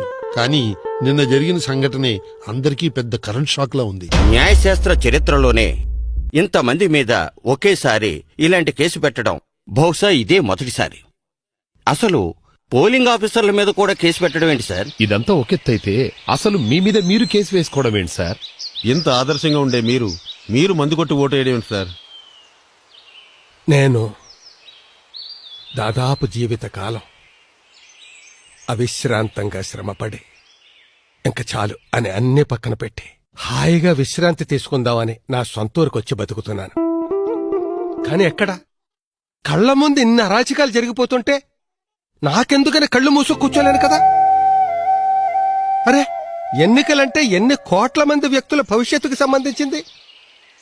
ఉండొచ్చు, కానీ నిన్న జరిగిన సంఘటనే అందరికీ పెద్ద కరెంట్ షాక్ లా ఉంది. న్యాయశాస్త్ర చరిత్రలోనే ఇంతమంది మీద ఒకేసారి ఇలాంటి కేసు పెట్టడం బహుశా ఇదే మొదటిసారి. అసలు పోలింగ్ ఆఫీసర్ల మీద కూడా కేసు పెట్టడం ఏంటి సార్? ఇదంతా ఒకెత్తైతే అసలు మీ మీద మీరు కేసు వేసుకోవడం ఏంటి సార్? ఇంత ఆదర్శంగా ఉండే మీరు మందు కొట్టి ఓటు వేయడం ఏంటి సార్? నేను దాదాపు జీవితకాలం అవిశ్రాంతంగా శ్రమపడి ఇంక చాలు అని అన్ని పక్కన పెట్టి హాయిగా విశ్రాంతి తీసుకుందామని నా సొంతూరుకొచ్చి బతుకుతున్నాను. కాని ఎక్కడా కళ్ల ముందు ఇన్ని అరాచకాలు జరిగిపోతుంటే నాకెందుకని కళ్ళు మూసు కూర్చోలేను కదా. అరే, ఎన్నికలంటే ఎన్ని కోట్ల మంది వ్యక్తుల భవిష్యత్తుకు సంబంధించింది,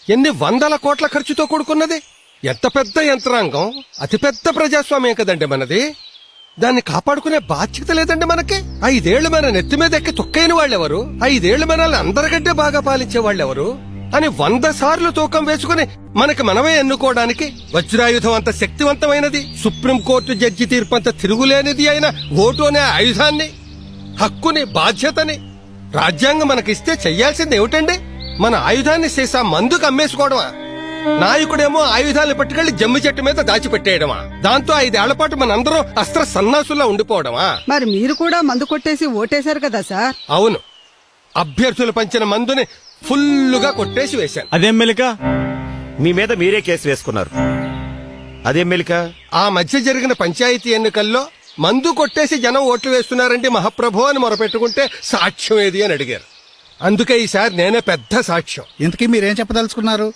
ఎన్ని వందల కోట్ల ఖర్చుతో కూడుకున్నది, ఎంత పెద్ద యంత్రాంగం, అతిపెద్ద ప్రజాస్వామ్యం కదండి మనది. దాన్ని కాపాడుకునే బాధ్యత లేదండి మనకి. 5 ఏళ్లు మన నెత్తి మీద ఎక్కి తొక్కైన వాళ్ళెవరు, 5 ఏళ్లు మనల్ని అందరికంటే బాగా పాలించే వాళ్ళెవరు అని 100 సార్లు తూకం వేసుకుని మనకి మనమే ఎన్నుకోవడానికి వజ్రాయుధం అంత శక్తివంతమైనది, సుప్రీంకోర్టు జడ్జి తీర్పంత తిరుగులేనిది అయిన ఓటు అనే ఆయుధాన్ని, హక్కుని, బాధ్యతని రాజ్యాంగం మనకిస్తే చెయ్యాల్సింది ఏమిటండి? మన ఆయుధాన్ని సీసా మందుకు అమ్మేసుకోవడమా? నాయకుడేమో ఆయుధాలు పట్టుకెళ్లి జమ్మి చెట్టు మీద దాచిపెట్టేయడమా? దాంతో 5 ఏళ్ల పాటు మనందరం అస్త్ర సన్నాసుల్లా ఉండిపోవడమా? మరి మీరు కూడా మందు కొట్టేసి ఓటేశారు కదా సార్? అవును, అభ్యర్థులు పంచిన మందుని ఫుల్లుగా కొట్టేసి వేశాను. అదేం మెలిక? మీ మీద మీరే కేసు వేసుకున్నారు, అదేం మెలిక? ఆ మధ్య జరిగిన పంచాయతీ ఎన్నికల్లో మందు కొట్టేసి జనం ఓట్లు వేస్తున్నారంటే మహాప్రభు అని మొరపెట్టుకుంటే సాక్ష్యం ఏది అని అడిగారు. అందుకే ఈసారి నేనే పెద్ద సాక్ష్యం. ఇంతకీ మీరేం చెప్పదలుచుకున్నారు?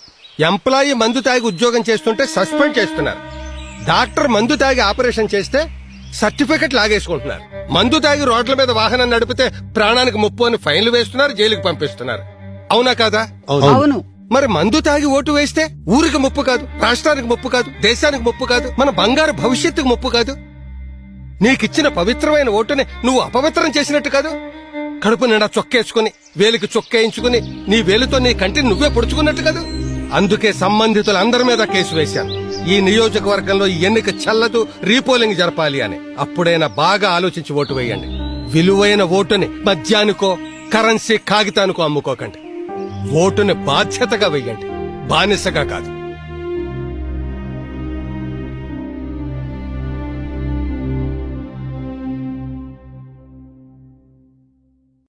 ఎంప్లాయీ మందు తాగి ఉద్యోగం చేస్తుంటే సస్పెండ్ చేస్తున్నారు. డాక్టర్ మందు తాగి ఆపరేషన్ చేస్తే సర్టిఫికెట్ లాగేసుకుంటున్నారు. మందు తాగి రోడ్ల మీద వాహనం నడిపితే ప్రాణానికి ముప్పు అని ఫైన్లు వేస్తున్నారు, జైలుకు పంపిస్తున్నారు. అవునా కాదా? అవును. మరి మందు తాగి ఓటు వేస్తే ఊరికి ముప్పు కాదు, రాష్ట్రానికి ముప్పు కాదు, దేశానికి ముప్పు కాదు, మన బంగారు భవిష్యత్తుకు ముప్పు కాదు. నీకిచ్చిన పవిత్రమైన ఓటుని నువ్వు అపవిత్రం చేసినట్టు కాదు. కడుపు నిండా చొక్కేసుకుని, వేలికి చొక్కేయించుకుని, నీ వేలుతో నీ కంటిని నువ్వే పొడుచుకున్నట్టు కాదు. అందుకే సంబంధితులందరి మీద కేసు వేశాను. ఈ నియోజకవర్గంలో ఈ ఎన్నిక చెల్లదు, రీపోలింగ్ జరపాలి అని. అప్పుడైనా బాగా ఆలోచించి ఓటు వేయండి. విలువైన ఓటుని మద్యానికో, కరెన్సీ, కాగితానికో అమ్ముకోకండి. ఓటుని బాధ్యతగా వెయ్యండి, బానిసగా కాదు.